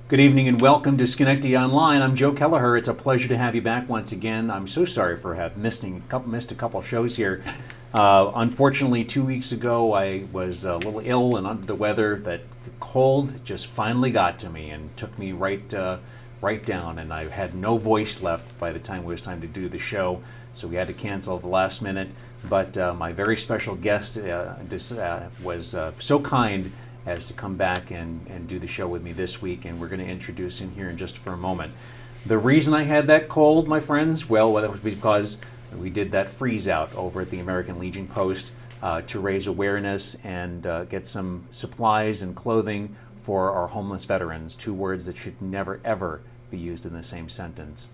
Good evening and welcome to Schenectady Online. I'm Joe Kelleher. It's a pleasure to have you back once again. I'm so sorry for having missed a couple shows here. Unfortunately, 2 weeks ago I was a little ill and under the weather. That the cold just finally got to me and took me right down, and I had no voice left by the time it was time to do the show. So we had to cancel at the last minute. But my very special guest was so kind as to come back and do the show with me this week, and we're going to introduce him here in just for a moment. The reason I had that cold, my friends, well, that was because we did that freeze out over at the American Legion Post to raise awareness and get some supplies and clothing for our homeless veterans, two words that should never, ever be used in the same sentence.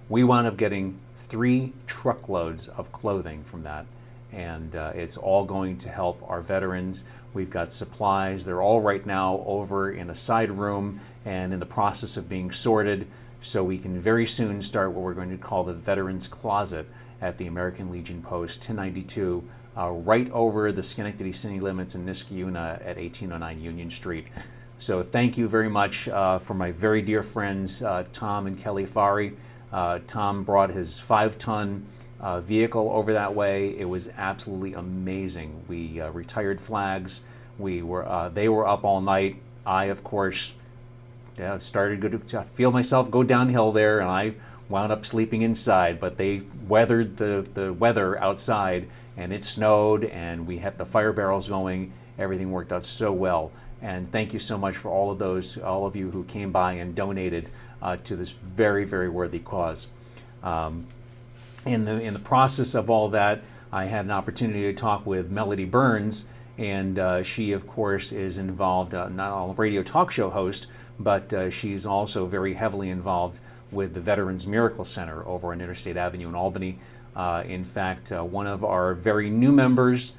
We wound up getting 3 truckloads of clothing from that, and it's all going to help our veterans. We've got supplies. They're all right now over in a side room and in the process of being sorted, so we can very soon start what we're going to call the Veterans Closet at the American Legion Post, 1092, right over the Schenectady city limits in Niskayuna at 1809 Union Street. So thank you very much for my very dear friends, Tom and Kelly Fari. Tom brought his 5-ton vehicle over that way. It was absolutely amazing. We retired flags. They were up all night. I, of course, started to feel myself go downhill there, and I wound up sleeping inside. But they weathered the weather outside, and it snowed, and we had the fire barrels going. Everything worked out so well. And thank you so much for all of you who came by and donated to this very, very worthy cause. In the process of all that, I had an opportunity to talk with Melody Burns, and she, of course, is involved, not only a radio talk show host, but she's also very heavily involved with the Veterans Miracle Center over on Interstate Avenue in Albany. In fact, one of our very new members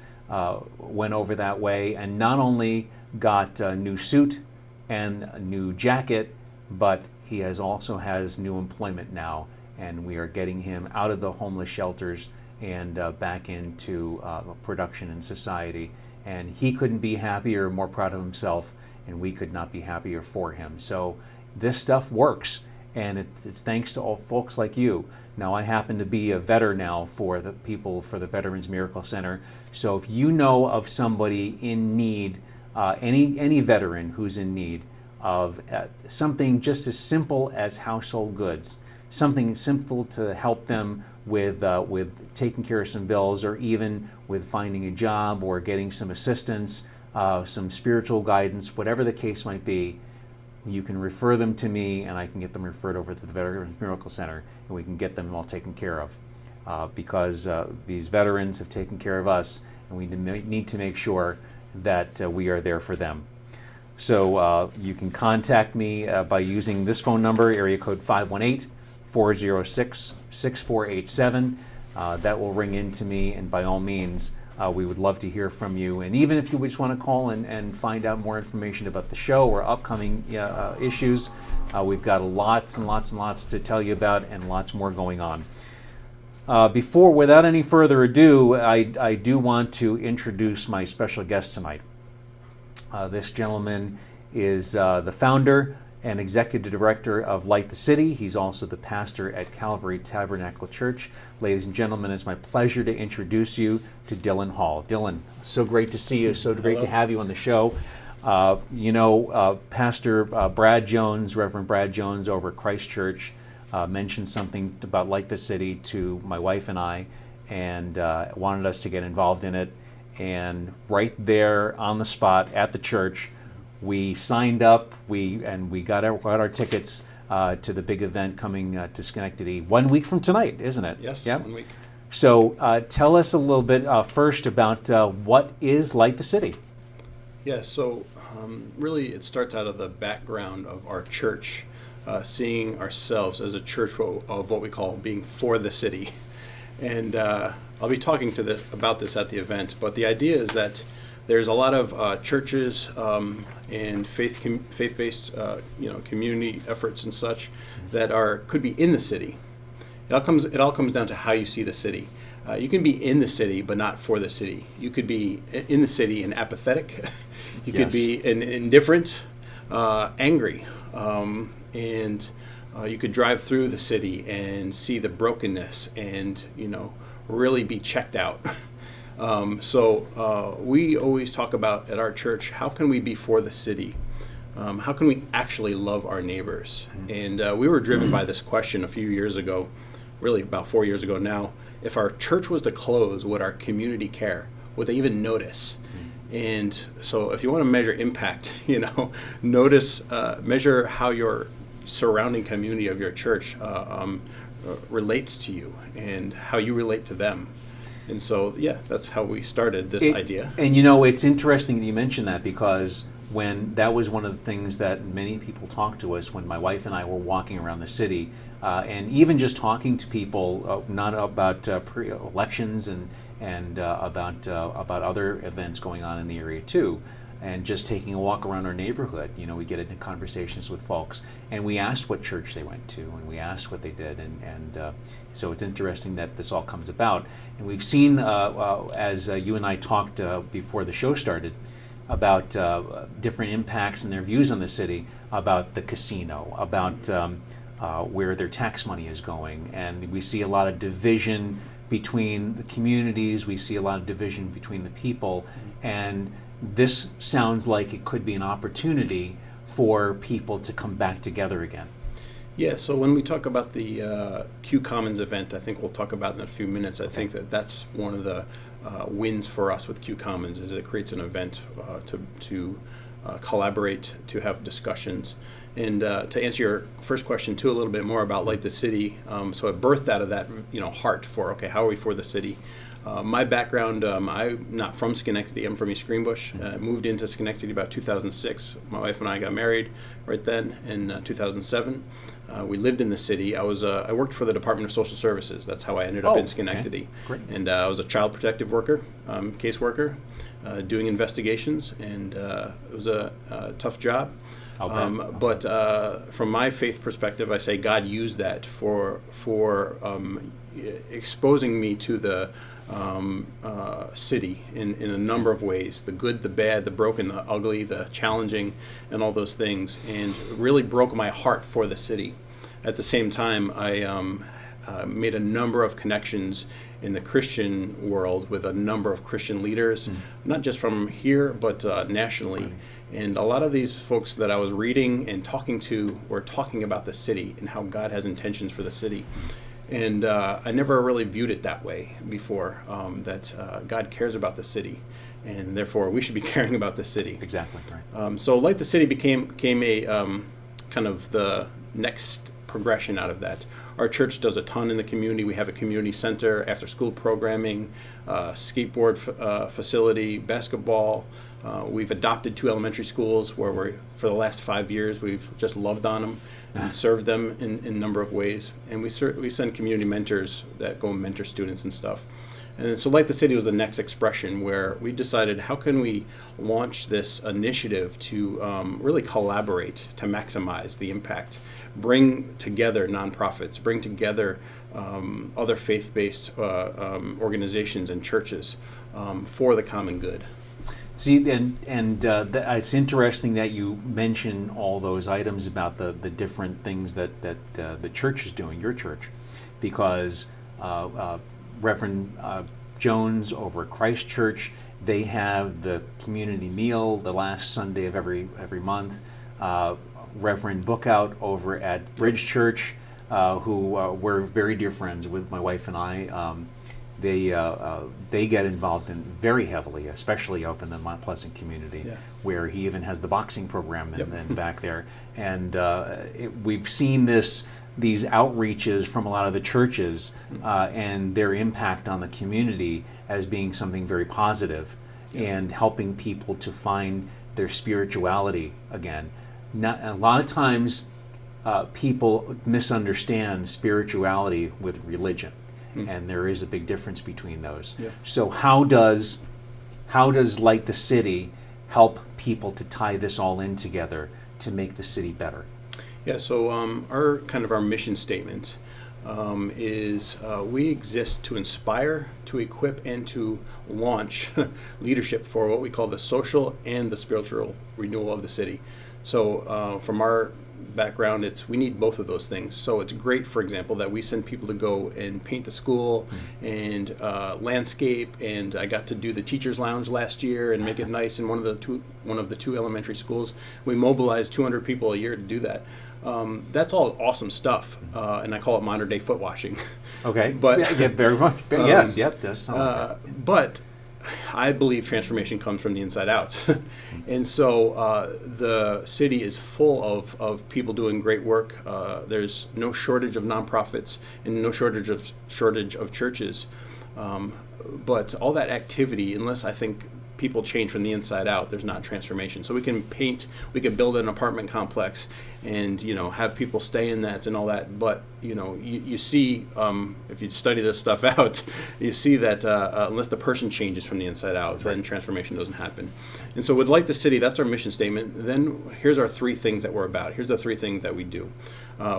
went over that way and not only got a new suit and a new jacket, but he also has new employment now, and we are getting him out of the homeless shelters and back into production in society. And he couldn't be happier, more proud of himself, and we could not be happier for him. So this stuff works, and it's thanks to all folks like you. Now, I happen to be a veteran now for the Veterans Miracle Center. So if you know of somebody in need, any veteran who's in need of something just as simple as household goods, something simple to help them with taking care of some bills, or even with finding a job or getting some assistance, some spiritual guidance, whatever the case might be, you can refer them to me, and I can get them referred over to the Veterans Miracle Center, and we can get them all taken care of. Because these veterans have taken care of us, and we need to make sure that we are there for them. So you can contact me by using this phone number, area code 518-406-6487. That will ring into me, and by all means, we would love to hear from you. And even if you just want to call and find out more information about the show or upcoming issues, we've got lots and lots and lots to tell you about, and lots more going on. Without any further ado, I do want to introduce my special guest tonight. This gentleman is the founder and executive director of Light the City. He's also the pastor at Calvary Tabernacle Church. Ladies and gentlemen, it's my pleasure to introduce you to Dylan Hall. Dylan, so great to see you. So great to have you on the show. Pastor Brad Jones, Reverend Brad Jones over at Christ Church, mentioned something about Light the City to my wife and I, and wanted us to get involved in it. And right there on the spot at the church, we signed up. We got our tickets to the big event coming to Schenectady 1 week from tonight, isn't it? Yes, yeah? 1 week. So tell us a little bit first about what is Light the City. Yeah, so really it starts out of the background of our church, seeing ourselves as a church of what we call being for the city. And I'll be talking about this at the event, but the idea is that there's a lot of churches and faith-based community efforts and such that could be in the city. It all comes down to how you see the city. You can be in the city but not for the city. You could be in the city and apathetic. You could be indifferent, angry, and you could drive through the city and see the brokenness and, really be checked out. So we always talk about at our church, how can we be for the city? How can we actually love our neighbors? And we were driven by this question a few years ago, really about 4 years ago now. If our church was to close, would our community care? Would they even notice? And so if you want to measure impact, measure how your surrounding community of your church relates to you and how you relate to them. And so, that's how we started this idea. And it's interesting that you mention that, because when that was one of the things that many people talked to us when my wife and I were walking around the city, and even just talking to people, not about pre-elections and about other events going on in the area too, and just taking a walk around our neighborhood. We get into conversations with folks, and we asked what church they went to, and we asked what they did, and so it's interesting that this all comes about. And we've seen, as you and I talked before the show started, about different impacts and their views on the city, about the casino, about where their tax money is going, and we see a lot of division between the communities. We see a lot of division between the people, and this sounds like it could be an opportunity for people to come back together again. Yeah, so when we talk about the Q Commons event, I think we'll talk about in a few minutes. I think that's one of the wins for us with Q Commons, is it creates an event to collaborate, to have discussions. And to answer your first question too, a little bit more about Light the City, so it birthed out of that heart for, okay, how are we for the city? My background, I'm not from Schenectady. I'm from East Greenbush. Moved into Schenectady about 2006. My wife and I got married right then in 2007. We lived in the city. I worked for the Department of Social Services. That's how I ended up in Schenectady. Okay. Great. And I was a child protective worker, caseworker, doing investigations, and it was a tough job. But from my faith perspective, I say God used that for exposing me to the city in a number of ways: the good, the bad, the broken, the ugly, the challenging, and all those things, and really broke my heart for the city. At the same time, I made a number of connections in the Christian world with a number of Christian leaders, not just from here, but nationally. Right. And a lot of these folks that I was reading and talking to were talking about the city and how God has intentions for the city. And I never really viewed it that way before, that God cares about the city, and therefore we should be caring about the city. Exactly, right. So Light the City became a kind of the next progression out of that. Our church does a ton in the community. We have a community center, after-school programming, skateboard facility, basketball. We've adopted 2 elementary schools where for the last 5 years, we've just loved on them and served them in a number of ways. And we send community mentors that go and mentor students and stuff. And so Light the City was the next expression, where we decided, how can we launch this initiative to really collaborate to maximize the impact, bring together nonprofits, bring together other faith-based organizations and churches for the common good. See, it's interesting that you mention all those items about the different things that the church is doing, your church, because Reverend Jones over at Christ Church, they have the community meal the last Sunday of every month. Reverend Bookout over at Bridge Church, who we're very dear friends with, my wife and I. They get involved in very heavily, especially up in the Mount Pleasant community, where he even has the boxing program in back there. And we've seen these outreaches from a lot of the churches and their impact on the community as being something very positive, and helping people to find their spirituality again. A lot of times people misunderstand spirituality with religion. And there is a big difference between those. Yeah. So how does Light the City help people to tie this all in together to make the city better? Yeah, so our mission statement is we exist to inspire, to equip, and to launch leadership for what we call the social and the spiritual renewal of the city. So from our background, we need both of those things. So it's great, for example, that we send people to go and paint the school and landscape. And I got to do the teachers' lounge last year and make it nice in one of the two elementary schools. We mobilized 200 people a year to do that. That's all awesome stuff, and I call it modern day foot washing. Okay, but yeah, very much. Yes, yep, that's but I believe transformation comes from the inside out. And so the city is full of people doing great work. There's no shortage of nonprofits and no shortage of churches. But all that activity, unless I think people change from the inside out, there's not transformation. So we can paint, we can build an apartment complex and, have people stay in that and all that. But, you see, if you study this stuff out, you see that unless the person changes from the inside out, then transformation doesn't happen. And so with Light the City, that's our mission statement. Then here's our three things that we're about. Here's the three things that we do.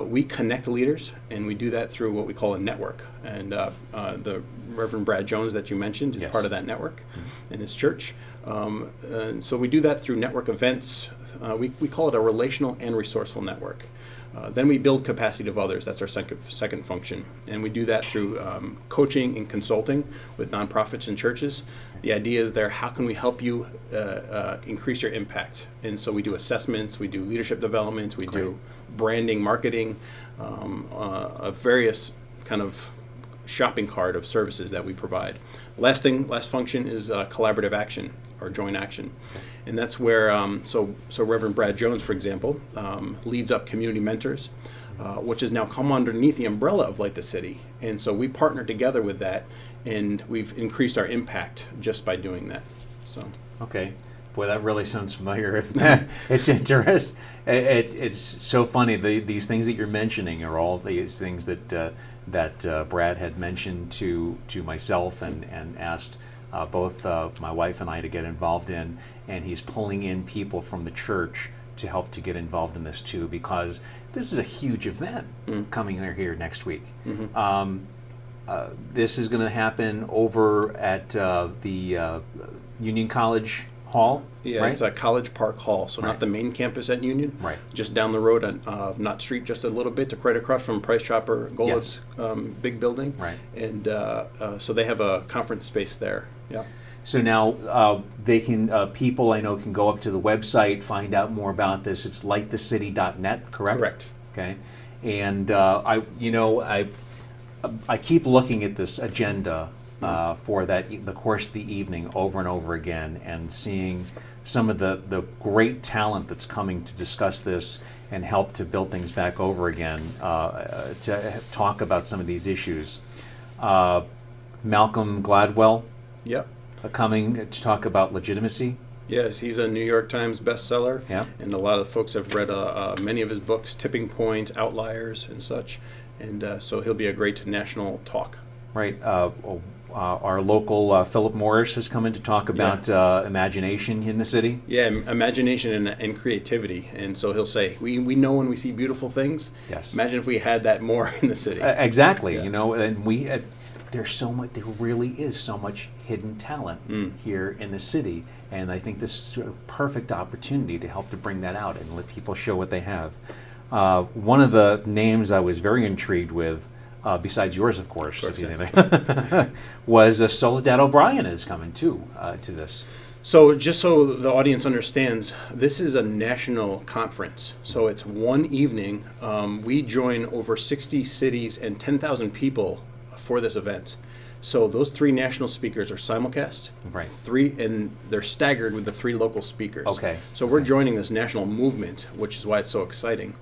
We connect leaders, and we do that through what we call a network. And the Reverend Brad Jones that you mentioned is part of that network in his church. And so we do that through network events. We call it a relational and resourceful network. Then we build capacity of others. That's our second function. And we do that through coaching and consulting with nonprofits and churches. The idea is there, how can we help you increase your impact? And so we do assessments, we do leadership development, we do branding, marketing, various kind of shopping cart of services that we provide. Last function is collaborative action or joint action. And that's where, so Reverend Brad Jones, for example, leads up community mentors, which has now come underneath the umbrella of Light the City. And so we partner together with that, and we've increased our impact just by doing that. So. Okay. Boy, that really sounds familiar. It's interesting. It's so funny. These things that you're mentioning are all these things that Brad had mentioned to myself and asked both my wife and I to get involved in, and he's pulling in people from the church to help to get involved in this too, because this is a huge event coming here next week. This is going to happen over at the Union College Hall. Yeah, right? It's a College Park Hall, so not the main campus at Union. Right. Just down the road on Knott Street, just a little bit, right across from Price Chopper Golub's big building. Right. And so they have a conference space there. Yeah. So now they can people I know can go up to the website, find out more about this. It's lightthecity.net, correct? Correct. Okay. And I keep looking at this agenda for the course of the evening over and over again, and seeing some of the great talent that's coming to discuss this and help to build things back over again, to talk about some of these issues. Malcolm Gladwell. Yep. Coming to talk about legitimacy. Yes, he's a New York Times bestseller, and a lot of folks have read many of his books, Tipping Point, Outliers, and such, and so he'll be a great national talk. Right. Our local Philip Morris has come in to talk about imagination in the city. Yeah, imagination and creativity, and so he'll say, we know when we see beautiful things. Yes. Imagine if we had that more in the city. Exactly. Yeah. And we. There's so much. There really is so much hidden talent here in the city, and I think this is a perfect opportunity to help to bring that out and let people show what they have. One of the names I was very intrigued with, besides yours, of course was Soledad O'Brien is coming too to this. So just so the audience understands, this is a national conference. So it's one evening. We join over 60 cities and 10,000 people for this event. So those three national speakers are simulcast. Right. And they're staggered with the three local speakers. Okay. So we're joining this national movement, which is why it's so exciting.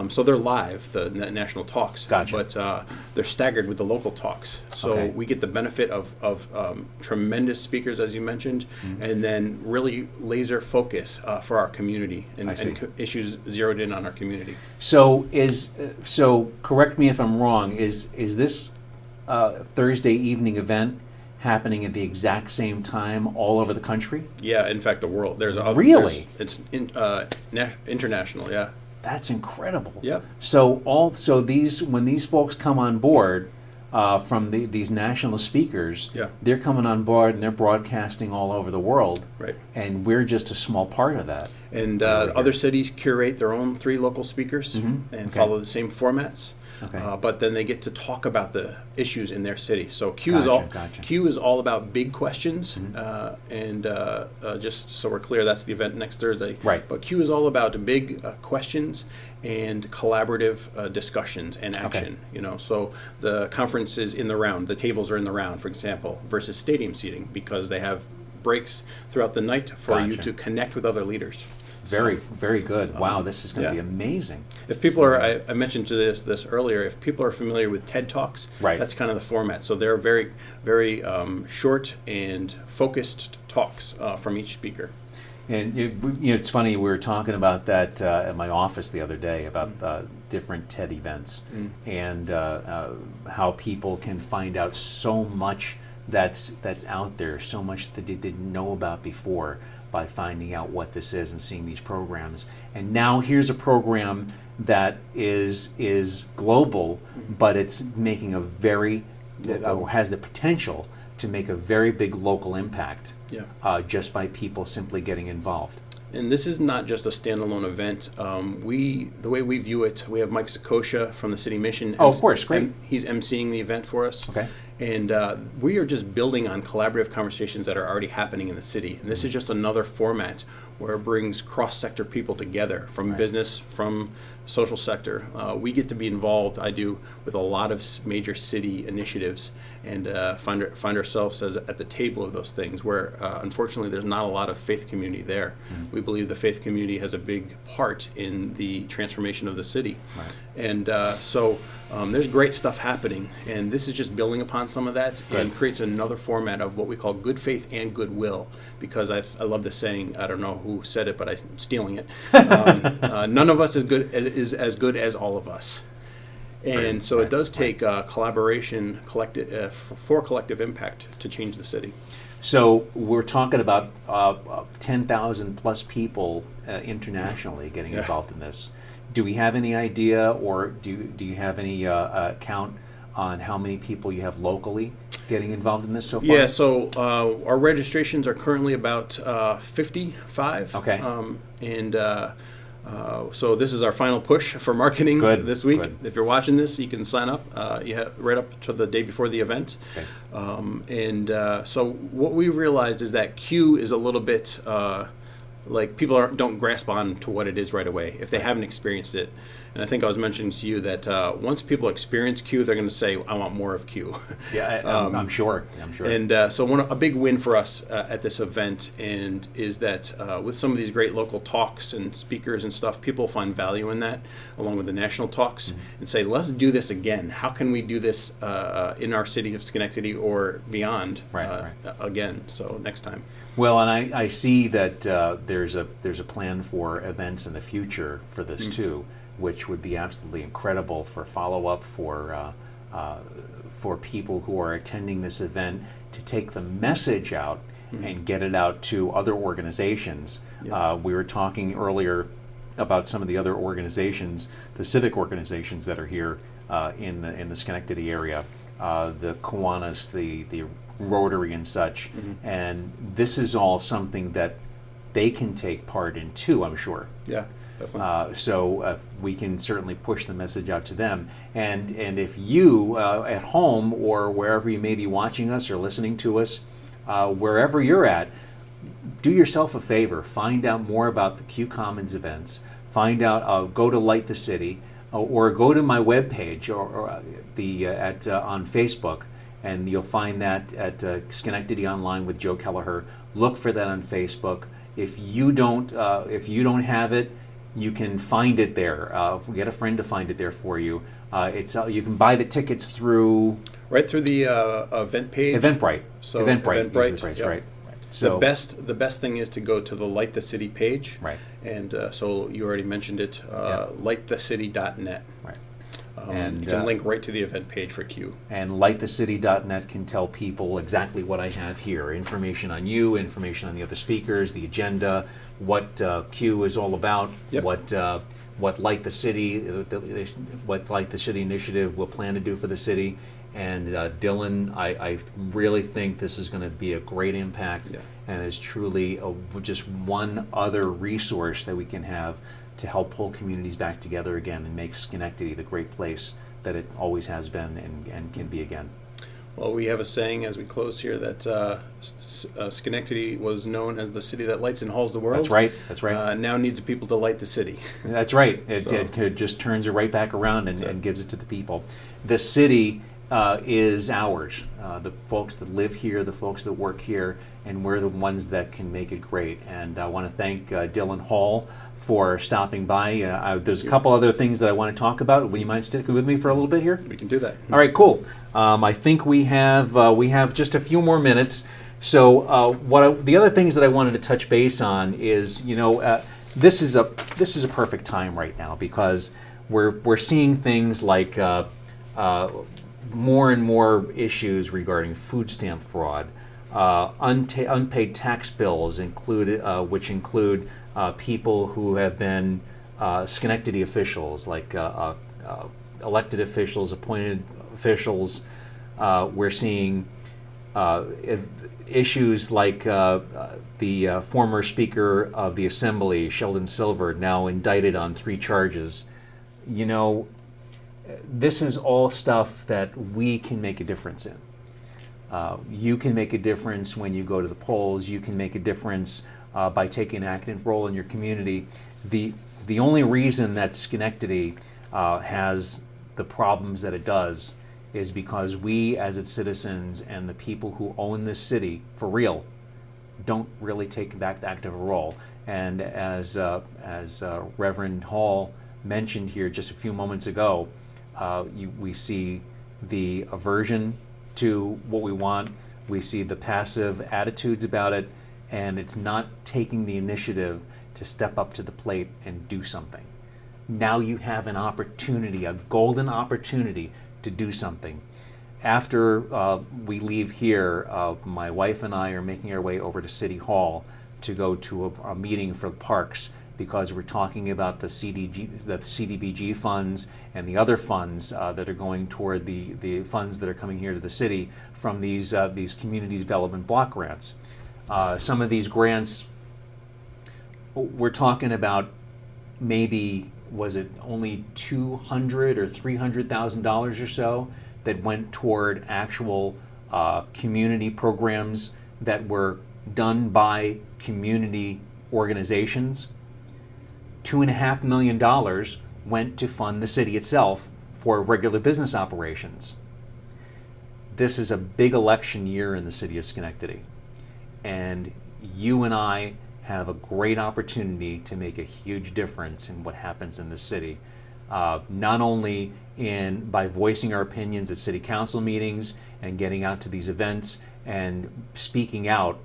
So they're live, the national talks. Gotcha. But they're staggered with the local talks. So we get the benefit of tremendous speakers, as you mentioned, and then really laser focus for our community and issues zeroed in on our community. So correct me if I'm wrong. Is this Thursday evening event happening at the exact same time all over the country? Yeah, in fact, the world. Really? It's international. Yeah. That's incredible. Yep. So when these folks come on board, from these national speakers. Yeah. They're coming on board and they're broadcasting all over the world. Right. And we're just a small part of that. And other cities curate their own 3 local speakers and follow the same formats. Okay. But then they get to talk about the issues in their city. So Gotcha. Q is all about big questions, and just so we're clear, that's the event next Thursday. Right. But Q is all about big questions and collaborative discussions and action. You know, so the conference is in the round. The tables are in the round, for example, versus stadium seating because they have breaks throughout the night for you Gotcha. to connect with other leaders. Very, very good. Wow, this is going to be amazing. If people are, I mentioned to this earlier, if people are familiar with TED Talks, Right. that's kind of the format. So they're very, very short and focused talks from each speaker. And it's funny, we were talking about that at my office the other day about different TED events and how people can find out so much that's out there, so much that they didn't know about before by finding out what this is and seeing these programs. And now here's a program that is global, but it's making a has the potential to make a very big local impact just by people simply getting involved. And this is not just a standalone event. The way we view it, we have Mike Sakosha from the City Mission. Oh, of course, great. He's emceeing the event for us. Okay. And we are just building on collaborative conversations that are already happening in the city. And this is just another format where it brings cross-sector people together from business, from social sector. We get to be involved, I do, with a lot of major city initiatives and find ourselves at the table of those things where, unfortunately, there's not a lot of faith community there. We believe the faith community has a big part in the transformation of the city. Right. And so there's great stuff happening, and this is just building upon some of that and creates another format of what we call good faith and goodwill, because I love this saying, I don't know who said it, but I'm stealing it. None of us is as good as all of us. And so it does take collaboration for collective impact to change the city. So we're talking about 10,000 plus people internationally getting involved in this. Do we have any idea, or do you have any count on how many people you have locally getting involved in this so far? Yeah, so our registrations are currently about 55. Okay. So this is our final push for marketing this week. Good. If you're watching this, you can sign up. You have right up to the day before the event. Okay. So what we realized is that Q is a little bit like people don't grasp on to what it is right away if they haven't experienced it. And I think I was mentioning to you that once people experience Q, they're going to say, I want more of Q. Yeah, I'm sure. And so a big win for us at this event is that with some of these great local talks and speakers and stuff, people find value in that, along with the national talks, and say, let's do this again. How can we do this in our city of Schenectady or beyond again? So next time. Well, and I see that there's a plan for events in the future for this too, which would be absolutely incredible for follow-up for people who are attending this event to take the message out and get it out to other organizations. We were talking earlier about some of the other organizations, the civic organizations that are here in the Schenectady area, the Kiwanis, the Rotary and such, and this is all something that they can take part in too, I'm sure. Yeah, definitely. So we can certainly push the message out to them. And if you, at home or wherever you may be watching us or listening to us, wherever you're at, do yourself a favor. Find out more about the Q Commons events. Find out, go to Light the City, or go to my webpage or on Facebook, and you'll find that at Schenectady Online with Joe Kelleher. Look for that on Facebook. If you don't have it, you can find it there. Get a friend to find it there for you. You can buy the tickets through the event page. Eventbrite. So Eventbrite, right? So the best thing is to go to the Light the City page. Right. And so you already mentioned it. Lightthecity.net. Right. And you can link right to the event page for Q. And lightthecity.net can tell people exactly what I have here. Information on you, information on the other speakers, the agenda, what Q is all about, what Light the City initiative will plan to do for the city, And Dylan, I really think this is going to be a great impact, Yeah. and is truly just one other resource that we can have to help pull communities back together again and make Schenectady the great place that it always has been and can be again. Well, we have a saying as we close here that Schenectady was known as the city that lights and hauls the world. That's right. That's right. Now needs people to light the city. That's right. It, So- it just turns it right back around and gives it to the people. The city is ours. The folks that live here, the folks that work here, and we're the ones that can make it great. And I want to thank Dylan Hall for stopping by. There's a couple other things that I want to talk about. Will you mind sticking with me for a little bit here? We can do that. All right, cool. I think we have just a few more minutes. So the other things that I wanted to touch base on is, this is a perfect time right now because we're seeing things like more and more issues regarding food stamp fraud, unpaid tax bills which include people who have been Schenectady officials, like elected officials, appointed officials. We're seeing issues like the former Speaker of the Assembly, Sheldon Silver, now indicted on 3 charges. This is all stuff that we can make a difference in. You can make a difference when you go to the polls. You can make a difference by taking an active role in your community. The only reason that Schenectady has the problems that it does is because we, as its citizens and the people who own this city for real, don't really take that active a role. And as Reverend Hall mentioned here just a few moments ago, we see the aversion to what we want. We see the passive attitudes about it, and it's not taking the initiative to step up to the plate and do something. Now you have an opportunity, a golden opportunity to do something. After we leave here, my wife and I are making our way over to City Hall to go to a meeting for parks, because we're talking about the CDBG funds and the other funds that are going toward the funds that are coming here to the city from these community development block grants. Some of these grants, we're talking about maybe, was it only $200,000 or $300,000 or so that went toward actual community programs that were done by community organizations. $2.5 million went to fund the city itself for regular business operations. This is a big election year in the city of Schenectady, and you and I have a great opportunity to make a huge difference in what happens in the city, not only by voicing our opinions at city council meetings and getting out to these events and speaking out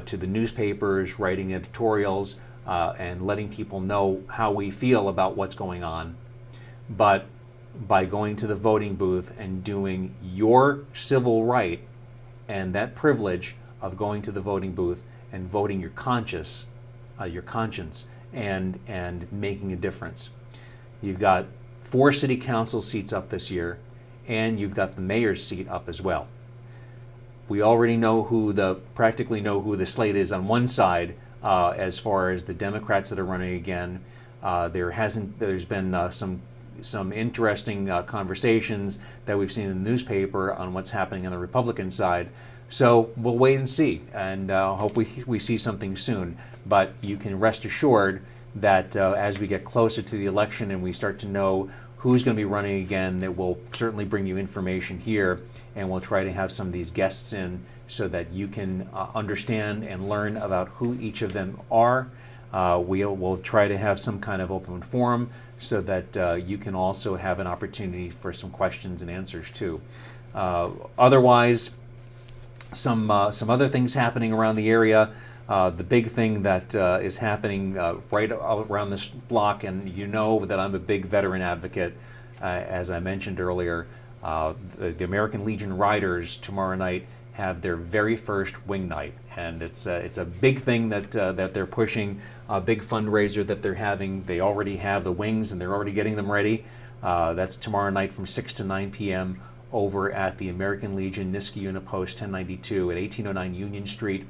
to the newspapers, writing editorials, and letting people know how we feel about what's going on, but by going to the voting booth and doing your civil right and that privilege of going to the voting booth and voting your conscience, and making a difference. You've got 4 city council seats up this year, and you've got the mayor's seat up as well. We already practically know who the slate is on one side. As far as the Democrats that are running again, there's been some interesting conversations that we've seen in the newspaper on what's happening on the Republican side. So we'll wait and see, and hope we see something soon. But you can rest assured that as we get closer to the election and we start to know who's going to be running again, that we'll certainly bring you information here, and we'll try to have some of these guests in so that you can understand and learn about who each of them are. We'll try to have some kind of open forum so that you can also have an opportunity for some questions and answers too. Otherwise, some other things happening around the area. The big thing that is happening right around this block, and you know that I'm a big veteran advocate, as I mentioned earlier, the American Legion Riders tomorrow night have their very first wing night, and it's a big thing that they're pushing, a big fundraiser that they're having. They already have the wings and they're already getting them ready. That's tomorrow night from 6 to 9 p.m. over at the American Legion Niskayuna Post 1092 at 1809 Union Street.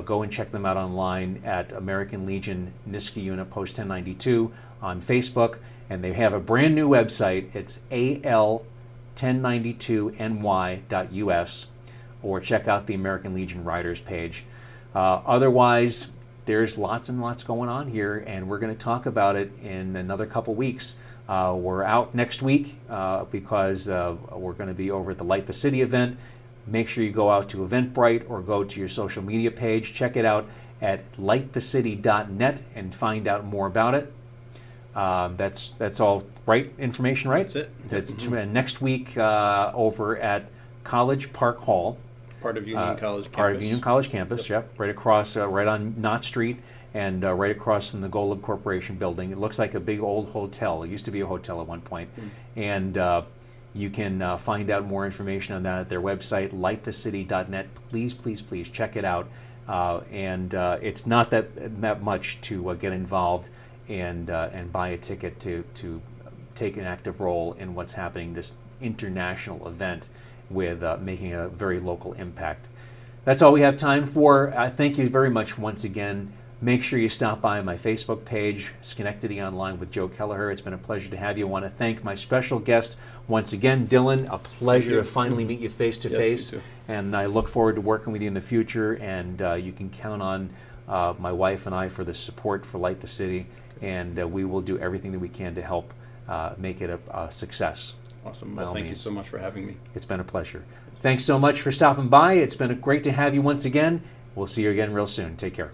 Go and check them out online at American Legion Niskayuna Post 1092 on Facebook. And they have a brand new website. It's al1092ny.us, or check out the American Legion Riders page. Otherwise, there's lots and lots going on here, and we're going to talk about it in another couple weeks. We're out next week because we're going to be over at the Light the City event. Make sure you go out to Eventbrite or go to your social media page. Check it out at lightthecity.net and find out more about it. That's all right information, right? That's it. That's next week over at College Park Hall. Part of Union College campus. Part of Union College campus, yep. Right across, right on Knott Street, and right across from the Golub Corporation building. It looks like a big old hotel. It used to be a hotel at one point. And you can find out more information on that at their website, lightthecity.net. Please, please, please check it out. And it's not that much to get involved and buy a ticket to take an active role in what's happening, this international event, with making a very local impact. That's all we have time for. Thank you very much once again. Make sure you stop by my Facebook page, Schenectady Online with Joe Kelleher. It's been a pleasure to have you. I want to thank my special guest once again, Dylan. A pleasure to finally meet you face to face. And I look forward to working with you in the future. And you can count on my wife and I for the support for Light the City. And we will do everything that we can to help make it a success. Awesome. Well, thank you so much for having me. It's been a pleasure. Thanks so much for stopping by. It's been great to have you once again. We'll see you again real soon. Take care.